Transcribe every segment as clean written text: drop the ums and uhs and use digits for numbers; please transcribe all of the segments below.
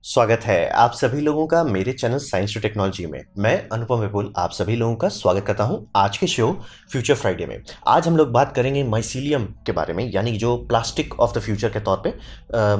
स्वागत है आप सभी लोगों का मेरे चैनल साइंस टू टेक्नोलॉजी में। मैं अनुपम विपुल आप सभी लोगों का स्वागत करता हूं आज के शो फ्यूचर फ्राइडे में। आज हम लोग बात करेंगे माइसीलियम के बारे में, यानी जो प्लास्टिक ऑफ द फ्यूचर के तौर पे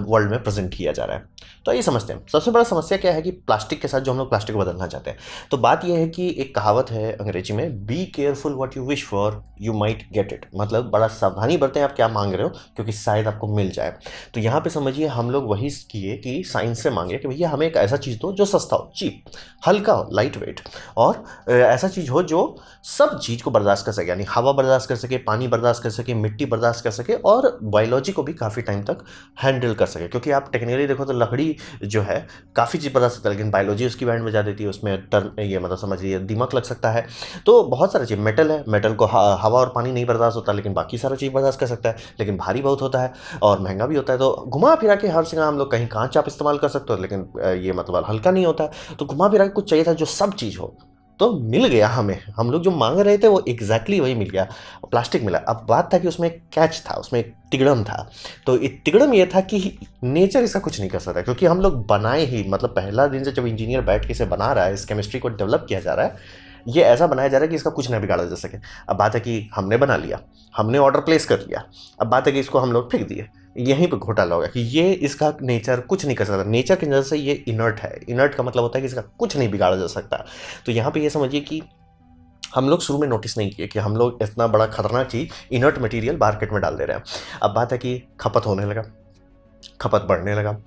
वर्ल्ड में प्रेजेंट किया जा रहा है। तो ये समझते हैं सबसे बड़ा समस्या क्या है कि प्लास्टिक के साथ जो हम लोग प्लास्टिक को बदलना चाहते हैं। तो बात यह है कि एक कहावत है अंग्रेजी में, be careful what you wish for you might get it. मतलब बड़ा सावधानी बरतें आप क्या मांग रहे हो, क्योंकि शायद आपको मिल जाए। तो यहाँ पे समझिए हम लोग वही किए कि साइंस से मांगे कि भैया हमें एक ऐसा चीज़ दो जो सस्ता हो, चीप, हल्का हो, लाइट वेट, और ऐसा चीज़ हो जो सब चीज़ को बर्दाश्त कर सके, यानी हवा बर्दाश्त कर सके, पानी बर्दाश्त कर सके, मिट्टी बर्दाश्त कर सके, और बायोलॉजी को भी काफ़ी टाइम तक हैंडल कर सके। क्योंकि आप टेक्निकली देखो तो लकड़ी जो है काफ़ी चीज़ बर्दाश्त करता है, लेकिन बायोलॉजी उसकी बैंड बजा देती है, उसमें टर्न ये मतलब समझिए दिमाग लग सकता है। तो बहुत सारी चीज़, मेटल है, मेटल को हवा और पानी नहीं बर्दाश्त होता, लेकिन बाकी सारा चीज़ बर्दाश्त कर सकता है, लेकिन भारी बहुत होता है और महंगा भी होता है। तो घुमा फिरा के हर जगह हम लोग, कहीं कांच आप इस्तेमाल कर सकते हो, लेकिन ये मतलब हल्का नहीं होता है। तो घुमा फिरा के कुछ चाहिए था जो सब चीज़ हो, तो मिल गया हमें। हम लोग जो मांग रहे थे वो एग्जैक्टली वही मिल गया, प्लास्टिक मिला। अब बात था कि उसमें एक कैच था, उसमें एक तिगड़म था। तो एक तिगड़म ये था कि नेचर इसका कुछ नहीं कर सकता, क्योंकि हम लोग बनाए ही, मतलब पहला दिन से जब इंजीनियर बैठ के इसे बना रहा है, इस केमिस्ट्री को डेवलप किया जा रहा है, ये ऐसा बनाया जा रहा है कि इसका कुछ ना बिगाड़ा जा सके। अब बात है कि हमने बना लिया, हमने ऑर्डर प्लेस कर लिया, अब बात है कि इसको हम लोग फेंक दिए। यहीं पे घोटाला होगा कि ये इसका नेचर कुछ नहीं कर सकता। नेचर की नज़र से ये इनर्ट है। इनर्ट का मतलब होता है कि इसका कुछ नहीं बिगाड़ा जा सकता। तो यहाँ पे ये समझिए कि हम लोग शुरू में नोटिस नहीं किए कि हम लोग इतना बड़ा खतरनाक चीज़, इनर्ट मटेरियल मार्केट में डाल दे रहे हैं। अब बात है कि खपत होने लगा, खपत बढ़ने लगा,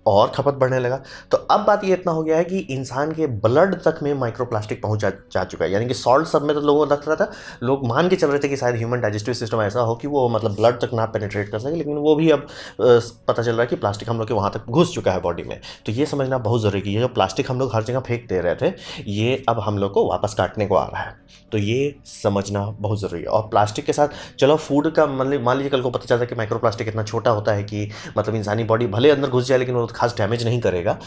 और खपत बढ़ने लगा। तो अब बात ये इतना हो गया है कि इंसान के ब्लड तक में माइक्रोप्लास्टिक पहुंच जा चुका है। यानी कि सॉल्ट सब में तो लोगों को लग रहा था, लोग मान के चल रहे थे कि शायद ह्यूमन डाइजेस्टिव सिस्टम ऐसा हो कि वो मतलब ब्लड तक ना पेनिट्रेट कर सके, लेकिन वो भी अब पता चल रहा है कि प्लास्टिक हम लोग के वहाँ तक घुस चुका है बॉडी में। तो ये समझना बहुत ज़रूरी है कि ये जो प्लास्टिक हम लोग हर जगह फेंक दे रहे थे, ये अब हम लोग को वापस काटने को आ रहा है। तो ये समझना बहुत ज़रूरी है। और प्लास्टिक के साथ चलो फूड का, मान लीजिए कल को पता चलता है कि माइक्रोप्लास्टिक इतना छोटा होता है कि मतलब इंसानी बॉडी भले अंदर घुस जाए, लेकिन वो खास डैमेज नहीं करेगा।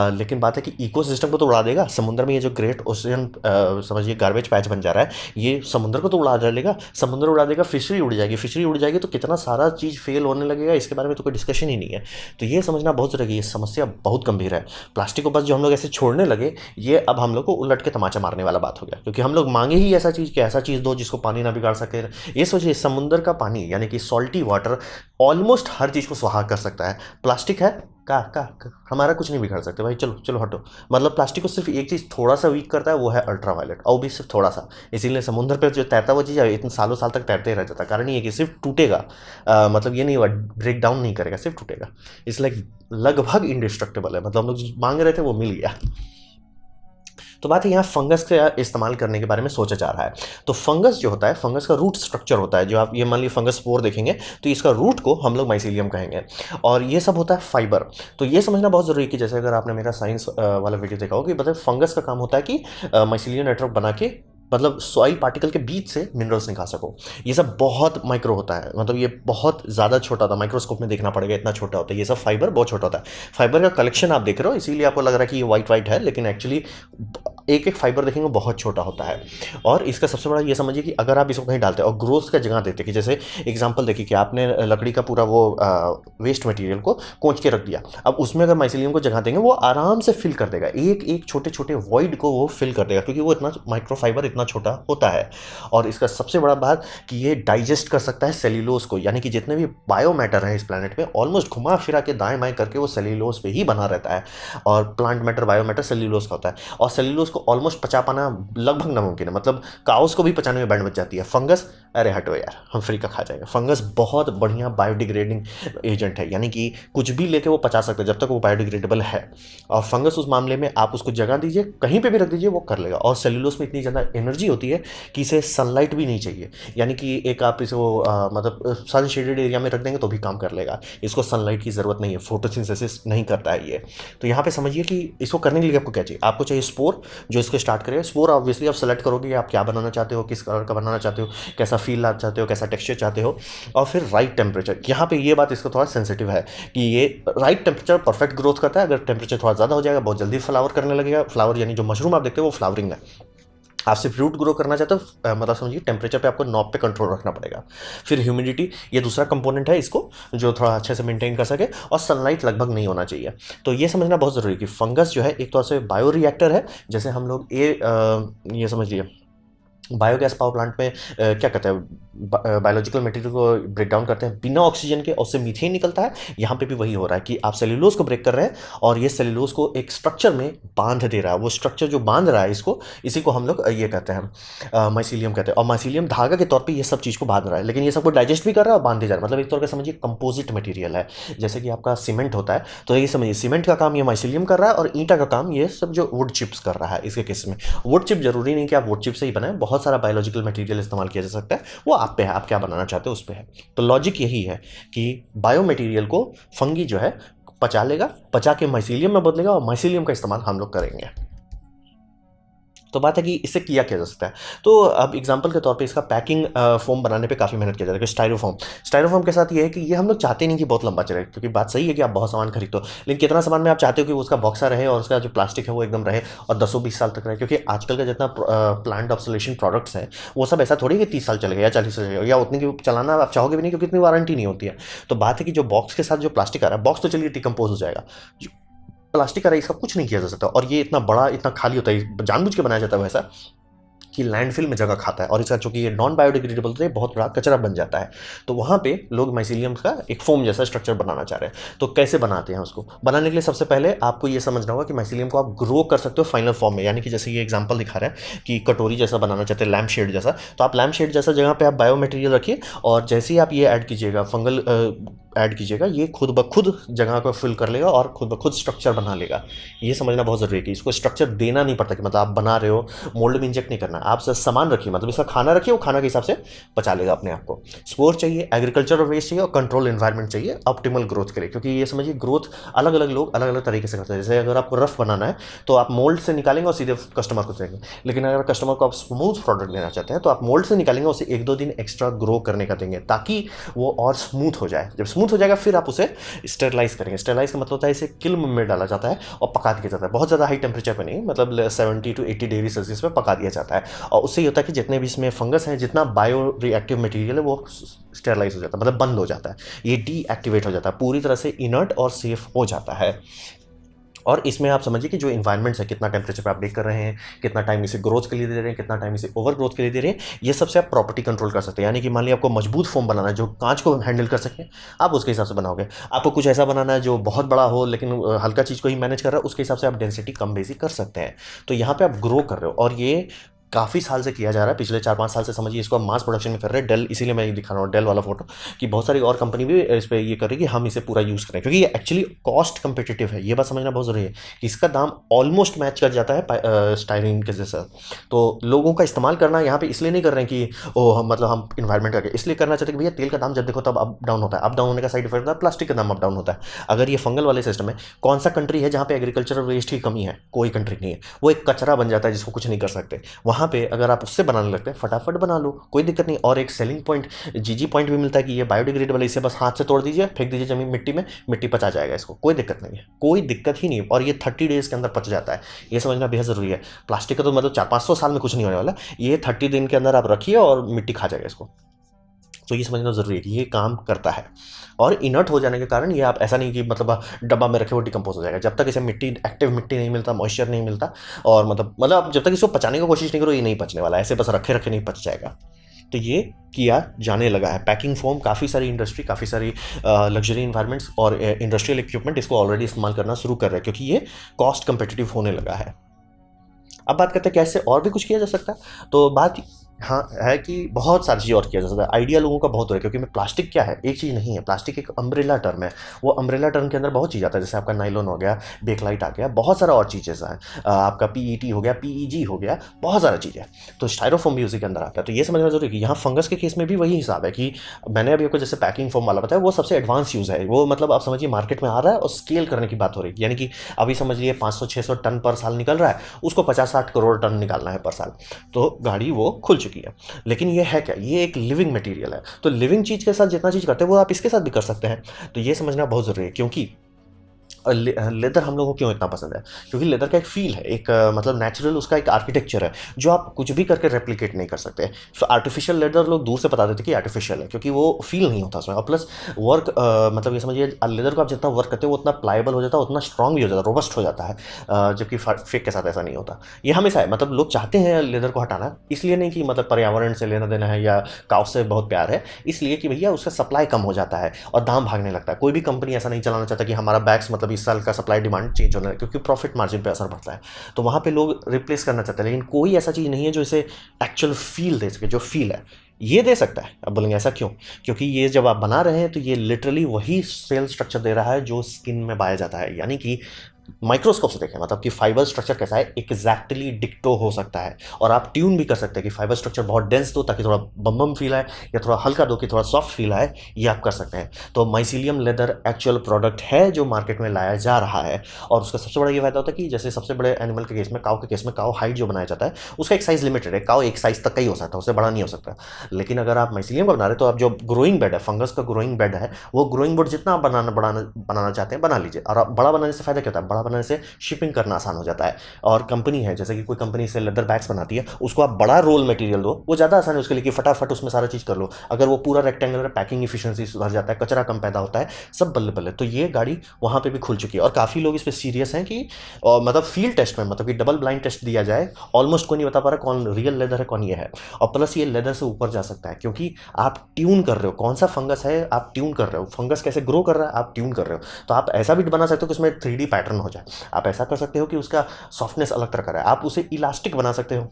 लेकिन बात है कि इकोसिस्टम को तो उड़ा देगा। समुद्र में ये जो ग्रेट ओशियन समझिए गार्बेज पैच बन जा रहा है, ये समुद्र को तो उड़ा डालेगा। समुद्र उड़ा देगा, फिशरी उड़ जाएगी, फिशरी उड़ जाएगी तो कितना सारा चीज़ फेल होने लगेगा, इसके बारे में तो कोई डिस्कशन ही नहीं है। तो ये समझना बहुत ज़रूरी है, ये समस्या बहुत गंभीर है। प्लास्टिक को बस जो हम लोग ऐसे छोड़ने लगे, ये अब हम लोग को उलट के तमाचा मारने वाला बात हो गया, क्योंकि हम लोग मांगे ही ऐसा चीज़ कि ऐसा चीज़ दो जिसको पानी ना बिगाड़ सके। ये सोचिए, समुद्र का पानी यानी कि सॉल्टी वाटर ऑलमोस्ट हर चीज़ को सुहा कर सकता है। प्लास्टिक है का हमारा कुछ नहीं बिगाड़ सकते भाई, चलो चलो हटो। मतलब प्लास्टिक को सिर्फ एक चीज़ थोड़ा सा वीक करता है, वो है अल्ट्रावायलेट, और भी सिर्फ थोड़ा सा। इसीलिए समुद्र पर जो तैरता वो चीज़ है, इतने सालों साल तक तैरते ही रह जाता। कारण ये कि सिर्फ टूटेगा, मतलब ये नहीं हुआ ब्रेक डाउन नहीं करेगा, सिर्फ टूटेगा। इसलिए लगभग इंडिस्ट्रक्टेबल है। मतलब हम लोग जो मांग रहे थे वो मिल गया। तो बात है यहाँ फंगस का इस्तेमाल करने के बारे में सोचा जा रहा है। तो फंगस जो होता है, फंगस का रूट स्ट्रक्चर होता है, जो आप ये मान लीजिए फंगस स्पोर देखेंगे तो इसका रूट को हम लोग माइसीलियम कहेंगे, और ये सब होता है फाइबर। तो ये समझना बहुत ज़रूरी है कि जैसे अगर आपने मेरा साइंस वाला वीडियो देखा हो कि मतलब फंगस का काम होता है कि माइसीलियम नेटवर्क बना के मतलब सॉइल पार्टिकल के बीच से मिनरल्स निकाल सको। ये सब बहुत माइक्रो होता है, मतलब ये बहुत ज़्यादा छोटा होता है, माइक्रोस्कोप में देखना पड़ेगा, इतना छोटा होता है। ये सब फाइबर बहुत छोटा होता है। फाइबर का कलेक्शन आप देख रहे हो, इसीलिए आपको लग रहा है कि ये वाइट वाइट है, लेकिन एक्चुअली एक एक फाइबर देखेंगे बहुत छोटा होता है। और इसका सबसे बड़ा ये समझिए कि अगर आप इसको कहीं डालते हैं और ग्रोथ का जगह देते हैं, कि जैसे एग्जांपल देखिए कि आपने लकड़ी का पूरा वो वेस्ट मटेरियल को कोच के रख दिया, अब उसमें अगर माइसीलियम को जगह देंगे वो आराम से फिल कर देगा, एक एक छोटे छोटे वॉइड को वो फिल कर देगा, क्योंकि वो इतना माइक्रोफाइबर इतना छोटा होता है। और इसका सबसे बड़ा बात कि ये डाइजेस्ट कर सकता है सेल्यूलोज को, यानी कि जितने भी बायो मैटर है इस प्लानट में ऑलमोस्ट घुमा फिरा के दाएं बाएं करके वो सेल्यूलोज पे ही बना रहता है। और plant matter bio matter cellulose का होता है, और सेल्यूलोज को ऑलमोस्ट पचा पाना लगभग नामुमकिन है। मतलब काउस को भी पचाने में बैंड बच जाती है। फंगस, अरे हटो यार, हम फ्री का खा जाएगा। फंगस बहुत बढ़िया बायोडिग्रेडिंग एजेंट है, यानी कि कुछ भी लेके वो पचा सकता है जब तक वो बायोडिग्रेडेबल है। और फंगस उस मामले में आप उसको जगह दीजिए, कहीं पे भी रख दीजिए, वो कर लेगा। और सेल्यूलोज में इतनी ज़्यादा एनर्जी होती है कि इसे सनलाइट भी नहीं चाहिए, यानी कि एक आप इसे वो मतलब सन शेडेड एरिया में रख देंगे तो भी काम कर लेगा। इसको सनलाइट की ज़रूरत नहीं है, फोटोसिंथेसिस नहीं करता है ये। तो यहाँ पे समझिए कि इसको करने के लिए आपको क्या चाहिए, आपको चाहिए स्पोर जो इसको स्टार्ट करेगा। स्पोर ऑब्वियसली आप सेलेक्ट करोगे आप क्या बनाना चाहते हो, किस कलर का बनाना चाहते हो, कैसा फील लाना चाहते हो, कैसा टेक्सचर चाहते हो, और फिर राइट टेम्परेचर। यहाँ पे ये बात इसको थोड़ा सेंसिटिव है कि ये राइट टेम्परेचर परफेक्ट ग्रोथ करता है। अगर टेम्परेचर थोड़ा ज़्यादा हो जाएगा बहुत जल्दी फ्लावर करने लगेगा। फ्लावर यानी जो मशरूम आप देखते हो वो फ्लावरिंग है, आप सिर्फ रूट ग्रो करना चाहते हो, मतलब समझिए टेम्परेचर पे आपको नॉब पे कंट्रोल रखना पड़ेगा। फिर ह्यूमिडिटी, ये दूसरा कंपोनेंट है इसको, जो थोड़ा अच्छे से मेंटेन कर सके, और सनलाइट लगभग नहीं होना चाहिए। तो ये समझना बहुत ज़रूरी है कि फंगस जो है एक तौर से बायो रिएक्टर है। जैसे हम लोग ये समझिए बायोगैस पावर प्लांट में क्या कहते हैं, बायोलॉजिकल मटेरियल को ब्रेक डाउन करते हैं बिना ऑक्सीजन के, और उससे मीथेन निकलता है। यहाँ पे भी वही हो रहा है कि आप सेल्यूलोज को ब्रेक कर रहे हैं और ये सेल्यूलोज को एक स्ट्रक्चर में बांध दे रहा है। वो स्ट्रक्चर जो बांध रहा है इसको, इसी को हम लोग ये कहते हैं माइसीलियम कहते हैं। और माइसीलियम धागा के तौर पर ये सब चीज़ को बांध रहा है, लेकिन ये सबको डाइजेस्ट भी कर रहा है और बांधे जा रहा है। मतलब एक तौर पर समझिए कंपोजिट मटेरियल है, जैसे कि आपका सीमेंट होता है। तो ये समझिए सीमेंट का काम ये माइसीलियम कर रहा है और ईंटा का काम ये सब जो वुड चिप्स कर रहा है। इसके केस में वुड चिप जरूरी नहीं कि आप वुड चिप से ही बनाएं, बहुत सारा बायोलॉजिकल मटेरियल इस्तेमाल किया जा सकता है। वो आप पे है, आप क्या बनाना चाहते हो उस पे है। तो लॉजिक यही है कि बायो मटेरियल को फंगी जो है पचा लेगा, पचा के माइसीलियम में बदलेगा, और माइसीलियम का इस्तेमाल हम लोग करेंगे। तो बात है कि इससे किया क्या जा सकता है। तो अब एग्जांपल के तौर पे इसका पैकिंग फोम बनाने पे काफ़ी मेहनत किया जाता है। स्टाइरोफोम के साथ ये है कि ये हम लोग चाहते नहीं कि बहुत लंबा चले, क्योंकि बात सही है कि आप बहुत सामान खरीदो, लेकिन कितना सामान में आप चाहते हो कि उसका बॉक्सा रहे और उसका जो प्लास्टिक है वो एकदम रहे और 10-20 साल तक रहे। क्योंकि आजकल का जितना प्लांट ऑब्सोलेशन प्रोडक्ट्स हैं वो सब ऐसा थोड़ी कि 30 साल चलेगा या 40 साल चलेगा, या उतनी की चलाना आप चाहोगे भी नहीं, क्योंकि इतनी वारंटी नहीं होती है। तो बात है कि जो बॉक्स के साथ जो प्लास्टिक आ रहा है, बॉक्स तो चलिए डिकम्पोज हो जाएगा, प्लास्टिक का रहा है इसका कुछ नहीं किया जा सकता। और ये इतना बड़ा, इतना खाली होता है, जानबूझ के बनाया जाता है वैसा कि लैंडफिल में जगह खाता है, और इसका चूंकि ये नॉन बायोडिग्रेडेबल तो ये बहुत बड़ा कचरा बन जाता है। तो वहाँ पे लोग माइसीलियम का एक फोम जैसा स्ट्रक्चर बनाना चाह रहे हैं। तो कैसे बनाते हैं उसको? बनाने के लिए सबसे पहले आपको ये समझना होगा कि माइसीलियम को आप ग्रो कर सकते हो फाइनल फॉर्म में, यानी कि जैसे ये एग्जांपल दिखा रहा है कि कटोरी जैसा बनाना चाहते हैं, लैम्प शेड जैसा। तो आप लैम्प शेड जैसा जगह पे आप बायो मटेरियल रखिए, और जैसे ही आप ये ऐड कीजिएगा, फंगल ऐड कीजिएगा, ये खुद ब खुद जगह को फिल कर लेगा और खुद ब खुद स्ट्रक्चर बना लेगा। ये समझना बहुत ज़रूरी है कि इसको स्ट्रक्चर देना नहीं पड़ता, कि मतलब आप बना रहे हो, मोल्ड में इंजेक्ट नहीं करना, आप सामान रखिए, मतलब इसका खाना रखिए, वो खाना के हिसाब से पचा लेगा अपने आप को। स्पोर चाहिए, एग्रीकल्चर वेस्ट चाहिए, और कंट्रोल एनवायरनमेंट चाहिए ऑप्टिमल ग्रोथ के लिए। क्योंकि ये समझिए ग्रोथ अलग अलग लोग अलग अलग तरीके से करते हैं। जैसे अगर आपको रफ बनाना है तो आप मोल्ड से निकालेंगे और सीधे कस्टमर को देंगे, लेकिन अगर कस्टमर को आप स्मूथ प्रोडक्ट देना चाहते हैं तो आप मोल्ड से निकालेंगे, उसे 1-2 दिन एक्स्ट्रा ग्रो करने का देंगे, ताकि वो और स्मूथ हो जाए। जब स्मूथ हो जाएगा फिर आप उसे स्टेरलाइज करेंगे। स्टेरलाइज का मतलब होता है इसे किल्न में डाला जाता है और पका दिया जाता है, बहुत ज़्यादा हाई टेम्परेचर पे नहीं, मतलब 70 to 80 डिग्री सेल्सियस पे पका दिया जाता है। और उससे ये होता है कि जितने भी इसमें फंगस हैं, जितना बायो रिएक्टिव मटेरियल है, वो स्टेरलाइज हो जाता है, मतलब बंद हो जाता है, ये डीएक्टिवेट हो जाता है, पूरी तरह से इनर्ट और सेफ हो जाता है। और इसमें आप समझिए कि जो इन्वायरमेंट्स है, कितना टेम्परेचर पे आप बेक कर रहे हैं, कितना टाइम इसे ग्रोथ के लिए दे रहे हैं, कितना टाइम इसे ओवर ग्रोथ के लिए दे रहे हैं, ये सबसे आप प्रॉपर्टी कंट्रोल कर सकते हैं। यानी कि मान लिया आपको मजबूत फोम बनाना है जो कांच को हैंडल कर सके, आप उसके हिसाब से बनाओगे। आपको कुछ ऐसा बनाना है जो बहुत बड़ा हो लेकिन हल्का चीज़ को ही मैनेज कर रहा है, उसके हिसाब से आप डेंसिटी कम बेसी कर सकते हैं। तो यहाँ पे आप ग्रो कर रहे हो, और ये काफ़ी साल से किया जा रहा है, पिछले 4-5 साल से समझिए इसको मास प्रोडक्शन में कर रहे हैं। डेल, इसीलिए मैं ये दिखा रहा हूँ डेल वाला फोटो, कि बहुत सारी और कंपनी भी इस पर ये कर रही है कि हम इसे पूरा यूज़ करें, क्योंकि ये एक्चुअली कॉस्ट कंपेटिटिव है। ये बात समझना बहुत ज़रूरी है कि इसका दाम ऑलमोस्ट मैच कर जाता है स्टाइरिन के जैसा। तो लोगों का इस्तेमाल करना यहाँ पे इसलिए नहीं कर रहे हैं कि ओ हम मतलब हम इन्वायरमेंट का, इसलिए करना चाहते हैं कि भैया तेल का दाम जब देखो तब अप डाउन होता है, अप डाउन होने का साइड इफेक्ट होता है, प्लास्टिक का दाम अप डाउन होता है। अगर ये फंगल वाले सिस्टम है, कौन सा कंट्री है जहाँ पे एग्रीकल्चरल वेस्ट की कमी है? कोई कंट्री नहीं है। वो एक कचरा बन जाता है जिसको कुछ नहीं कर सकते। वहाँ पे अगर आप उससे बनाने लगते हैं, फटाफट बना लो, कोई दिक्कत नहीं। और एक सेलिंग पॉइंट, जीजी पॉइंट भी मिलता है कि ये बायोडिग्रेडेबल है, इसे बस हाथ से तोड़ दीजिए, फेंक दीजिए जमीन मिट्टी में, मिट्टी पचा जाएगा, इसको कोई दिक्कत नहीं है, कोई दिक्कत ही नहीं। और ये 30 डेज के अंदर पच जाता है, ये समझना बेहद ज़रूरी है। प्लास्टिक का तो मतलब 400-500 साल में कुछ नहीं होने वाला, ये 30 दिन के अंदर आप रखिए और मिट्टी खा जाएगा इसको। तो ये समझना ज़रूरी है कि ये काम करता है। और इनर्ट हो जाने के कारण ये आप ऐसा नहीं कि मतलब डब्बा में रखे वो डिकम्पोज हो जाएगा, जब तक इसे मिट्टी, एक्टिव मिट्टी नहीं मिलता, मॉइस्चर नहीं मिलता, और मतलब आप जब तक इसको पचाने की कोशिश नहीं करो, ये नहीं पचने वाला, ऐसे बस रखे रखे नहीं पच जाएगा। तो ये किया जाने लगा है। पैकिंग फोम काफ़ी सारी इंडस्ट्री, काफ़ी सारी लग्जरी इन्वायरमेंट्स और इंडस्ट्रियल इक्विपमेंट इसको ऑलरेडी इस्तेमाल करना शुरू कर रहे हैं, क्योंकि ये कॉस्ट कंपेटिटिव होने लगा है। अब बात करते हैं कैसे और भी कुछ किया जा सकता है। तो बात हाँ है कि बहुत सारी चीज़ और किया जा सकता है। आइडिया लोगों का बहुत हो रहा है, क्योंकि में प्लास्टिक क्या है, एक चीज़ नहीं है। प्लास्टिक एक अम्ब्रेला टर्म है। वो अम्ब्रेला टर्म के अंदर बहुत चीज़ आता है, जैसे आपका नाइलॉन हो गया, बेकलाइट आ गया, बहुत सारा और चीज़ जैसा है, आपका पीईटी हो गया, पीईजी हो गया, बहुत सारा चीज़ है। तो स्टाइरोफोम भी उसी के अंदर आता है। तो ये समझना जरूरी है कि यहाँ फंगस के केस में भी वही हिसाब है कि मैंने अभी आपको जैसे पैकिंग फोम वाला बताया, वो सबसे एडवांस यूज़ है। वो मतलब आप समझिए मार्केट में आ रहा है और स्केल करने की बात हो रही है, यानी कि अभी समझिए 500-600 टन पर साल निकल रहा है, उसको 50-60 करोड़ टन निकालना है पर साल। तो गाड़ी वो खुल चुकी है। लेकिन ये है क्या, ये एक लिविंग मटेरियल है। तो लिविंग चीज़ के साथ जितना चीज़ करते हैं वो आप इसके साथ भी कर सकते हैं। तो ये समझना बहुत ज़रूरी है, क्योंकि लेदर हम लोगों को क्यों इतना पसंद है? क्योंकि लेदर का एक फील है, एक मतलब नेचुरल उसका एक आर्किटेक्चर है जो आप कुछ भी करके रेप्लिकेट नहीं कर सकते। तो आर्टिफिशियल लेदर लोग दूर से बता देते कि आर्टिफिशियल है, क्योंकि वो फील नहीं होता उसमें। और प्लस वर्क मतलब ये समझिए लेदर को आप जितना वर्क करते हो वो उतना प्लायबल हो जाता है, उतना स्ट्रांग भी हो जाता है, रोबस्ट हो जाता है। जबकि फेक के साथ ऐसा नहीं होता। ये हमेशा है, मतलब लोग चाहते हैं लेदर को हटाना, इसलिए नहीं कि मतलब पर्यावरण से लेना देना है या काउ से बहुत प्यार है, इसलिए कि भैया उसका सप्लाई कम हो जाता है और दाम भागने लगता है। कोई भी कंपनी ऐसा नहीं चलाना चाहता कि हमारा बैग्स मतलब इस साल का सप्लाई डिमांड चेंज होना है, क्योंकि प्रॉफिट मार्जिन पे असर पड़ता है। तो वहाँ पे लोग रिप्लेस करना चाहते हैं, लेकिन कोई ऐसा चीज़ नहीं है जो इसे एक्चुअल फील दे सके। जो फील है ये दे सकता है। अब बोलेंगे ऐसा क्यों? क्योंकि ये जब आप बना रहे हैं तो ये लिटरली वही सेल स्ट्रक्चर दे रहा है जो स्किन में पाया जाता है। यानी कि माइक्रोस्कोप से देखें मतलब कि फाइबर स्ट्रक्चर कैसा है, एग्जैक्टली डिक्टो हो सकता है। और आप ट्यून भी कर सकते हैं कि फाइबर स्ट्रक्चर बहुत डेंस दो ताकि थोड़ा बम बम फील आए, या थोड़ा हल्का दो कि थोड़ा सॉफ्ट फील आए। ये आप कर सकते हैं। तो माइसीलियम लेदर एक्चुअल प्रोडक्ट है जो मार्केट में लाया जा रहा है। और उसका सबसे बड़ा ये फायदा होता है कि जैसे सबसे बड़े एनिमल के केस में, काऊ के केस में, काऊ हाइट जो बनाया जाता है उसका एक साइज लिमिटेड है। काऊ एक साइज तक का ही हो सकता है, उससे बड़ा नहीं हो सकता। लेकिन अगर आप माइसीलियम का बना रहे तो आप जो ग्रोइंग बेड है, फंगस का ग्रोइंग बेड है, वो ग्रोइंग बोर्ड जितना आप बनाना चाहते हैं बना लीजिए। और आप बड़ा बनाने से फायदा क्या होता है? बड़ा बनाने से शिपिंग करना आसान हो जाता है। और कंपनी है जैसे कि कोई कंपनी से लेदर बैग्स बनाती है, उसको आप बड़ा रोल मटेरियल दो, वो ज़्यादा आसान है उसके लिए कि फटाफट उसमें सारा चीज़ कर लो। अगर वो पूरा रेक्टेंगुलर, पैकिंग इफिशिएंसी सुधर जाता है, कचरा कम पैदा होता है, सब बल्ले बल्ले। तो ये गाड़ी वहाँ पे भी खुल चुकी है और काफ़ी लोग इस पर सीरियस हैं कि मतलब फील्ड टेस्ट में, मतलब कि डबल ब्लाइंड टेस्ट दिया जाए, ऑलमोस्ट कोई नहीं बता पा रहा कौन रियल लेदर है कौन ये है। और प्लस ये लेदर से ऊपर जा सकता है क्योंकि आप ट्यून कर रहे हो कौन सा फंगस है, आप ट्यून कर रहे हो फंगस कैसे ग्रो कर रहा है, आप ट्यून कर रहे हो। तो आप ऐसा भी बना सकते हो कि उसमें 3D पैटर्न हो जाए। आप ऐसा कर सकते हो कि उसका सॉफ्टनेस अलग तरह का है, आप उसे इलास्टिक बना सकते हो।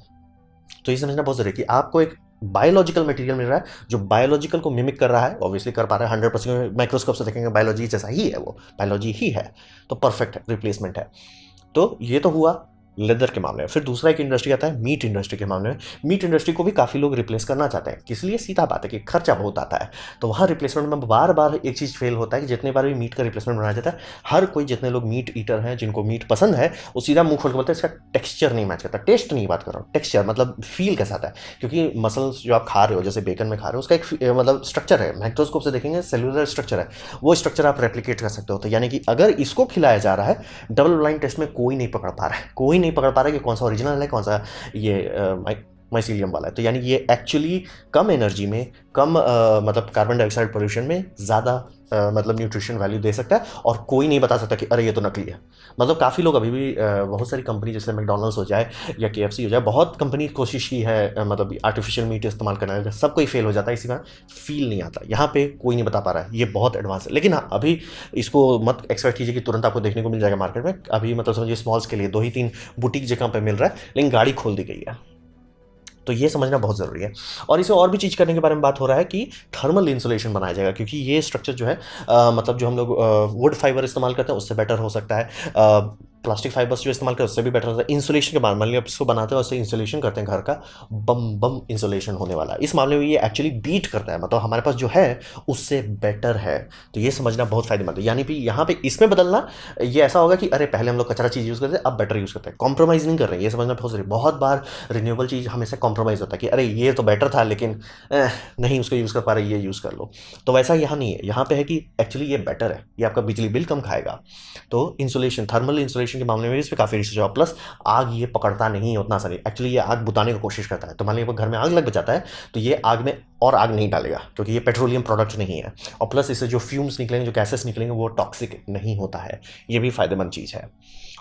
तो ये समझना बहुत जरूरी है कि आपको एक बायोलॉजिकल मटेरियल मिल रहा है जो बायोलॉजिकल को मिमिक कर रहा है, ऑब्वियसली कर पा रहा है 100%। माइक्रोस्कोप से देखेंगे बायोलॉजी जैसा ही है, वो बायोलॉजी ही है, तो परफेक्ट रिप्लेसमेंट है। तो ये तो हुआ लेदर के मामले में। फिर दूसरा एक इंडस्ट्री आता है मीट इंडस्ट्री के मामले में। मीट इंडस्ट्री को भी काफ़ी लोग रिप्लेस करना चाहते हैं, किस लिए? सीधा बात है कि खर्चा बहुत आता है। तो वहाँ रिप्लेसमेंट में बार बार एक चीज़ फेल होता है कि जितने बार भी मीट का रिप्लेसमेंट बनाया जाता है, हर कोई, जितने लोग मीट ईटर हैं, जिनको मीट पसंद है, वो सीधा मुंह खोल के बोलते हैं इसका टेक्सचर नहीं मैच करता। टेस्ट नहीं बात कर रहा हूँ, टेक्सचर मतलब फील कैसा आता है। क्योंकि मसल्स जो आप खा रहे हो, जैसे बेकन में खा रहे हो, उसका एक मतलब स्ट्रक्चर है, माइक्रोस्कोप से देखेंगे सेलुलर स्ट्रक्चर है, वो स्ट्रक्चर आप रेप्लिकेट कर सकते हो। तो यानी कि अगर इसको खिलाया जा रहा है, डबल ब्लाइंड टेस्ट में कोई नहीं पकड़ पा रहा है, कोई नहीं पकड़ पा रहा है कि कौन सा ओरिजिनल है, कौन सा ये माइसीलियम वाला है। तो यानी ये एक्चुअली कम एनर्जी में, कम मतलब कार्बन डाइऑक्साइड पोल्यूशन में ज़्यादा मतलब न्यूट्रिशन वैल्यू दे सकता है। और कोई नहीं बता सकता कि अरे ये तो नकली है। मतलब काफ़ी लोग अभी भी बहुत सारी कंपनी जैसे मैकडोनल्ड्स हो जाए या KFC हो जाए, बहुत कंपनी कोशिश की है मतलब आर्टिफिशियल मीट इस्तेमाल करना है, सब कोई फेल हो जाता है, इसी कारण फील नहीं आता। यहाँ पे कोई नहीं बता पा रहा है, ये बहुत एडवांस है। लेकिन हाँ, अभी इसको मत एक्सपेक्ट कीजिए कि तुरंत आपको देखने को मिल जाएगा मार्केट में। अभी मतलब समझिए स्मॉल्स के लिए 2 ही 3 बुटीक जगह पे मिल रहा है, लेकिन गाड़ी खोल दी गई है। तो ये समझना बहुत ज़रूरी है। और इसे और भी चीज़ करने के बारे में बात हो रहा है कि थर्मल इंसुलेशन बनाया जाएगा, क्योंकि ये स्ट्रक्चर जो है मतलब जो हम लोग वुड फाइबर इस्तेमाल करते हैं उससे बेटर हो सकता है। प्लास्टिक फाइबर्स जो इस्तेमाल करते हैं उससे भी बेटर होता है। इंसुलेशन के बाद मान लिया आप इसको बनाते हो, उससे इंसुलेशन करते हैं घर का, बम बम इंसुलेशन होने वाला है। इस मामले में ये एक्चुअली बीट करता है, मतलब हमारे पास जो है उससे बेटर है। तो ये समझना बहुत फायदेमंद है। यानी कि यहाँ पे इसमें बदलना ये ऐसा होगा कि अरे पहले हम लोग कचरा चीज़ यूज़ करते हैं, अब बेटर यूज़ करते हैं, कॉम्प्रोमाइज़ नहीं कर रहे हैं। ये समझना बहुत जरूरी। बहुत बार रिन्यूएबल चीज़ हमेशा कॉम्प्रोमाइज़ होता है कि अरे ये तो बेटर था लेकिन नहीं उसको यूज़ कर पा रहे, ये यूज़ कर लो। तो वैसा यहाँ नहीं है, यहाँ पे है कि एक्चुअली ये बेटर है, ये आपका बिजली बिल कम खाएगा। तो इंसुलेशन, थर्मल इंसुलेशन के मामले में इस पर काफ़ी रिसर्च हुआ। प्लस आग ये पकड़ता नहीं है उतना आसानी, एक्चुअली ये आग बुताने की कोशिश करता है। तो मान लीजिए घर में आग लग जाता है तो ये आग में और आग नहीं डालेगा, क्योंकि ये पेट्रोलियम प्रोडक्ट नहीं है। और प्लस इससे जो फ्यूम्स निकलेंगे, जो गैसेस निकलेंगे, वो टॉक्सिक नहीं होता है। ये भी फायदेमंद चीज़ है।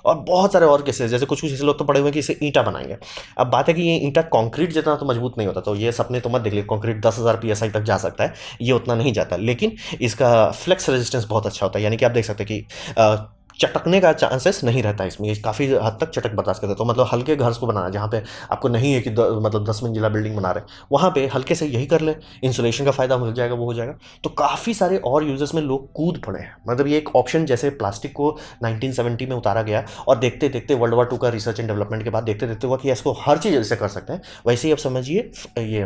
और बहुत सारे और केसेस, जैसे कुछ कुछ ऐसे लोग तो पड़े हुए हैं कि इसे ईंटा बनाएंगे। अब बात है कि ये ईंटा कंक्रीट जितना तो मजबूत नहीं होता, तो ये सपने तो मत देख लिए। कंक्रीट 10,000 PSI तक जा सकता है, ये उतना नहीं जाता, लेकिन इसका फ्लेक्स रेजिस्टेंस बहुत अच्छा होता है। यानी कि आप देख सकते हैं कि चटकने का चांसेस नहीं रहता इसमें, ये काफ़ी हद तक चटक बर्दाश्त करते हैं। तो मतलब हल्के घर को बनाना, जहाँ पे आपको नहीं है कि मतलब 10 मंजिला बिल्डिंग बना रहे, वहाँ पे हल्के से यही कर ले, इंसुलेशन का फायदा मिल जाएगा, वो हो जाएगा। तो काफ़ी सारे और यूजेस में लोग कूद पड़े हैं। मतलब ये एक ऑप्शन, जैसे प्लास्टिक को 1970 में उतारा गया और देखते देखते वर्ल्ड वॉर 2 का रिसर्च एंड डेवलपमेंट के बाद देखते देखते हुआ कि इसको हर चीज़ ऐसे कर सकते हैं, वैसे ही अब समझिए ये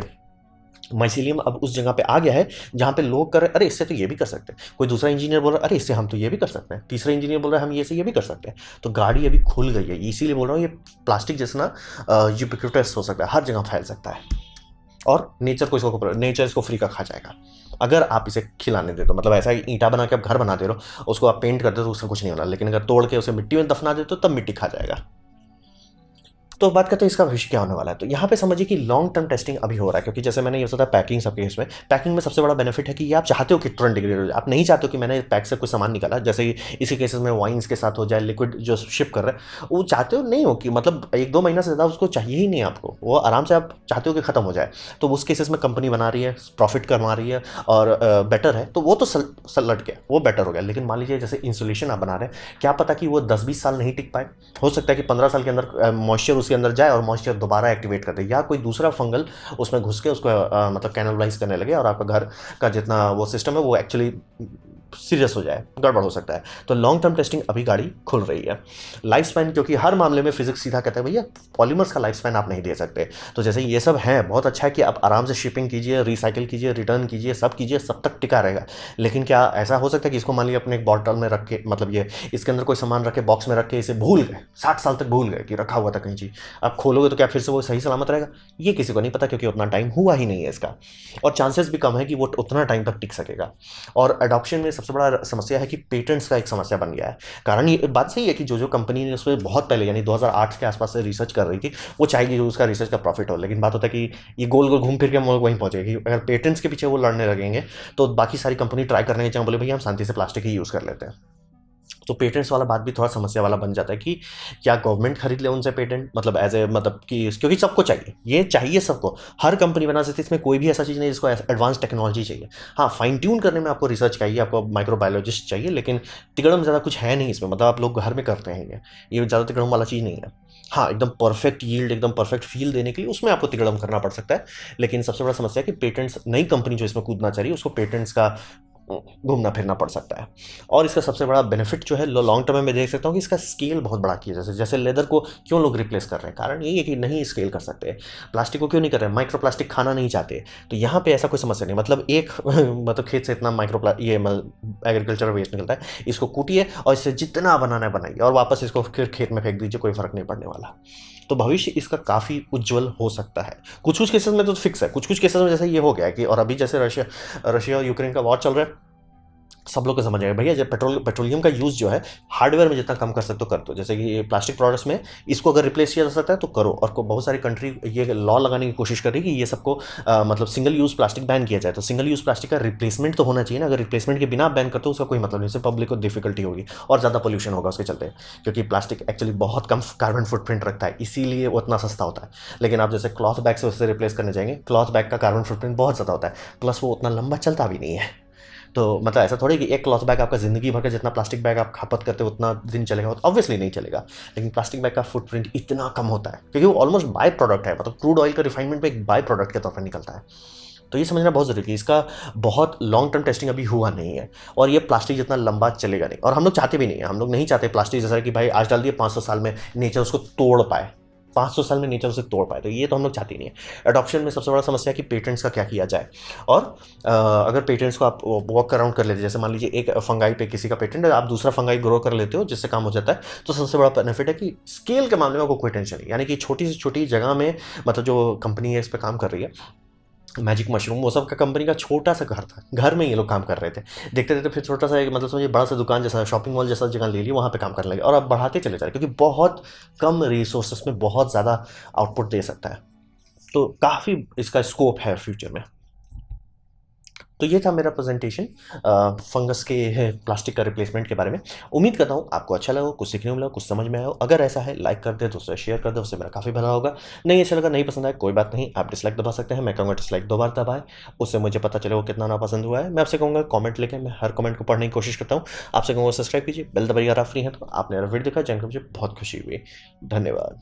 माइसीलियम अब उस जगह पे आ गया है जहाँ पे लोग कर रहे हैं अरे इससे तो ये भी कर सकते हैं। कोई दूसरा इंजीनियर बोल रहा है अरे इससे हम तो ये भी कर सकते हैं। तीसरा इंजीनियर बोल रहा है हम ये से ये भी कर सकते हैं। तो गाड़ी अभी खुल गई है, इसीलिए बोल रहा हूँ ये प्लास्टिक जैसा यूबिक्विटस हो सकता है, हर जगह फैल सकता है और नेचर इसको फ्री का खा जाएगा। अगर आप इसे खिलाने दे तो, मतलब ऐसा है ईंटा बना के आप घर बना दे रहे हो, उसको आप पेंट कर दे तो उसका कुछ नहीं होना, लेकिन अगर तोड़ के उसे मिट्टी में दफना दे तो तब मिट्टी खा जाएगा। तो बात करते हैं इसका भविष्य क्या होने वाला है। तो यहाँ पे समझिए कि लॉन्ग टर्म टेस्टिंग अभी हो रहा है, क्योंकि जैसे मैंने ये बताया पैकिंग सबके केस में, पैकिंग में सबसे बड़ा बेनिफिट है कि ये आप चाहते हो कि तुरंत डिग्रेड हो जाए, आप नहीं चाहते हो कि मैंने पैक से कोई सामान निकाला, जैसे इसी केसेस में वाइन्स के साथ हो जाए, लिक्विड जो शिप कर रहे हैं वो चाहते हो नहीं हो कि मतलब 1-2 महीना से ज़्यादा उसको चाहिए ही नहीं आपको, वो आराम से आप चाहते हो कि ख़त्म हो जाए। तो उस केसेस में कंपनी बना रही है, प्रॉफिट कमा रही है और बेटर है, तो वो तो लट गया, वो बेटर हो गया। लेकिन मान लीजिए जैसे इंसुलेशन आप बना रहे हैं, क्या पता कि वो 10-20 साल नहीं टिक पाए, हो सकता है कि 15 साल के अंदर मॉइस्चर उसके अंदर जाए और मॉइस्चर दोबारा एक्टिवेट कर दे, या कोई दूसरा फंगल उसमें घुस के उसको मतलब कैनबलाइज करने लगे और आपका घर का जितना वो सिस्टम है वो एक्चुअली सीरियस हो जाए, गड़बड़ हो सकता है। तो लॉन्ग टर्म टेस्टिंग अभी गाड़ी खुल रही है। लाइफ स्पैन, क्योंकि हर मामले में फिजिक्स सीधा कहता है भैया पॉलीमर्स का लाइफ स्पैन आप नहीं दे सकते, तो जैसे ये सब है बहुत अच्छा है कि आप आराम से शिपिंग कीजिए, रिसाइकिल कीजिए, रिटर्न कीजिए, सब कीजिए, सब तक टिका रहेगा। लेकिन क्या ऐसा हो सकता है कि इसको मान लिया अपने एक बॉटल में रख के, मतलब ये इसके अंदर कोई सामान रख के बॉक्स में रख के इसे भूल गए, 60 साल तक भूल गए कि रखा हुआ था कहीं चीज, आप खोलोगे तो क्या फिर से वो सही सलामत रहेगा? ये किसी को नहीं पता, क्योंकि उतना टाइम हुआ ही नहीं है इसका, और चांसेस भी कम है कि वो उतना टाइम तक टिक सकेगा। और अडॉप्शन में सबसे बड़ा समस्या है कि पेटेंट्स का एक समस्या बन गया है। कारण ये बात सही है कि जो कंपनी ने उसमें बहुत पहले यानी 2008 के आसपास से रिसर्च कर रही थी, वो चाहेगी जो उसका रिसर्च का प्रॉफिट हो, लेकिन बात होता है कि ये गोल गोल घूम फिर के हम लोग वहीं पहुंचेगी। अगर पेटेंट्स के पीछे वो लड़ने लगेंगे तो बाकी सारी कंपनी ट्राई करने के चाहे बोले भैया हम शांति से प्लास्टिक ही यूज़ कर लेते हैं। तो पेटेंट्स वाला बात भी थोड़ा समस्या वाला बन जाता है कि क्या गवर्नमेंट खरीद ले उनसे पेटेंट, मतलब एज ए मतलब कि क्योंकि सबको चाहिए, ये चाहिए सबको, हर कंपनी बना सकती है, इसमें कोई भी ऐसा चीज़ नहीं जिसको एडवांस टेक्नोलॉजी चाहिए। हाँ, फाइन ट्यून करने में आपको रिसर्च चाहिए, आपको माइक्रोबायोलॉजिस्ट चाहिए, लेकिन तिगड़म ज़्यादा कुछ है नहीं इसमें, मतलब आप लोग घर में करते हैं ये ज़्यादा तिगड़म वाला चीज़ नहीं है। हाँ, एकदम परफेक्ट यील्ड, एकदम परफेक्ट फील देने के लिए उसमें आपको तिगड़म करना पड़ सकता है। लेकिन सबसे बड़ा समस्या है कि पेटेंट्स, नई कंपनी जो इसमें कूदना चाहिए उसको पेटेंट्स का घूमना फिरना पड़ सकता है। और इसका सबसे बड़ा बेनिफिट जो है लॉन्ग टर्म में मैं देख सकता हूँ कि इसका स्केल बहुत बड़ा किया, जैसे जैसे लेदर को क्यों लोग रिप्लेस कर रहे हैं, कारण यही है कि नहीं स्केल कर सकते। प्लास्टिक को क्यों नहीं कर रहे हैं, माइक्रो प्लास्टिक खाना नहीं चाहते, तो यहाँ पे ऐसा कोई समस्या नहीं, मतलब एक मतलब खेत से इतना ये एग्रीकल्चर वेस्ट निकलता है, इसको कूटिए और इससे जितना बनाना है बनाइए और वापस इसको फिर खेत में फेंक दीजिए, कोई फर्क नहीं पड़ने वाला। तो भविष्य इसका काफ़ी उज्जवल हो सकता है। कुछ कुछ केसेस में तो फिक्स है, कुछ कुछ केसेस में जैसे ये हो गया है कि, और अभी जैसे रशिया और यूक्रेन का वॉर चल रहा है, सब लोग को समझ आएगा भैया जब पेट्रोलियम का यूज़ जो है हार्डवेयर में जितना कम कर सकते हो कर दो, जैसे कि प्लास्टिक प्रोडक्ट्स में इसको अगर रिप्लेस किया जा सकता है तो करो। और बहुत सारी कंट्री ये लॉ लगाने की कोशिश कर रही है कि ये सबको मतलब सिंगल यूज़ प्लास्टिक बैन किया जाए। तो सिंगल यूज़ प्लास्टिक का रिप्लेसमेंट तो होना चाहिए ना, अगर रिप्लेसमेंट के बिना बैन करते हो उसका कोई मतलब नहीं, उससे पब्लिक को डिफिकल्टी होगी और ज़्यादा पोल्यूशन होगा उसके चलते, क्योंकि प्लास्टिक एक्चुअली बहुत कम कार्बन फुटप्रिंट रखता है, इसीलिए वो उतना सस्ता होता है। लेकिन आप जैसे क्लॉथ बैग से उससे रिप्लेस करने जाएंगे, क्लॉथ बैग का कार्बन फुटप्रिंट बहुत ज़्यादा होता है, प्लस वो उतना लंबा चलता भी नहीं है। तो मतलब ऐसा थोड़ी कि एक क्लॉथ बैग आपका ज़िंदगी भर का जितना प्लास्टिक बैग आप खपत करते हो उतना दिन चलेगा, ऑब्वियसली नहीं चलेगा। लेकिन प्लास्टिक बैग का फुटप्रिंट इतना कम होता है क्योंकि वो ऑलमोस्ट बाय प्रोडक्ट है, मतलब क्रूड ऑयल का रिफाइनमेंट में एक बाय प्रोडक्ट के तौर पर निकलता है। तो ये समझना बहुत ज़रूरी है, इसका बहुत लॉन्ग टर्म टेस्टिंग अभी हुआ नहीं है और ये प्लास्टिक जितना लंबा चलेगा नहीं, और हम लोग चाहते भी नहीं है, हम लोग नहीं चाहते प्लास्टिक जैसा कि भाई आज डाल दिए 500 साल में नेचर उसको तोड़ पाए, 500 साल में नेचर उसे तोड़ पाए, तो ये तो हम लोग चाहते ही नहीं है। अडॉप्शन में सबसे बड़ा समस्या है कि पेटेंट्स का क्या किया जाए, और अगर पेटेंट्स को आप वॉक अराउंड कर लेते, जैसे मान लीजिए एक फंगाई पे किसी का पेटेंट है, आप दूसरा फंगाई ग्रो कर लेते हो जिससे काम हो जाता है, तो सबसे बड़ा बेनिफिट है कि स्केल के मामले में आपको कोई टेंशन नहीं, यानी कि छोटी से छोटी जगह में, मतलब जो कंपनी है इस पर काम कर रही है मैजिक मशरूम, वो सब का कंपनी का छोटा सा घर था, घर में ये लोग काम कर रहे थे, देखते देखते फिर छोटा सा एक मतलब समझिए बड़ा सा दुकान जैसा शॉपिंग मॉल जैसा जगह ले ली, वहाँ पे काम करने लगे और अब बढ़ाते चले जा रहे क्योंकि बहुत कम रिसोर्सेस में बहुत ज़्यादा आउटपुट दे सकता है। तो काफ़ी इसका स्कोप है फ्यूचर में। तो ये था मेरा प्रेजेंटेशन फंगस के प्लास्टिक का रिप्लेसमेंट के बारे में। उम्मीद करता हूँ आपको अच्छा लगा, कुछ सीखने को मिला, कुछ समझ में आया हो। अगर ऐसा है लाइक कर दे, दूसरा शेयर कर दे, उससे मेरा काफ़ी भला होगा। नहीं अच्छा लगा, नहीं पसंद आया, कोई बात नहीं, आप डिसलाइक दबा सकते हैं, मैं कहूँगा डिसलाइक 2 बार दबाए, उससे मुझे पता चले वो कितना नापसंद हुआ है। मैं आपसे कहूँगा कॉमेंट लेके, मैं हर कमेंट को पढ़ने की कोशिश करता हूँ। आपसे कहूँगा सब्सक्राइब कीजिए, बेल दबाइए अगर आप फ्री हैं तो। आपने मेरा वीडियो देखा जानकर मुझे बहुत खुशी हुई। धन्यवाद।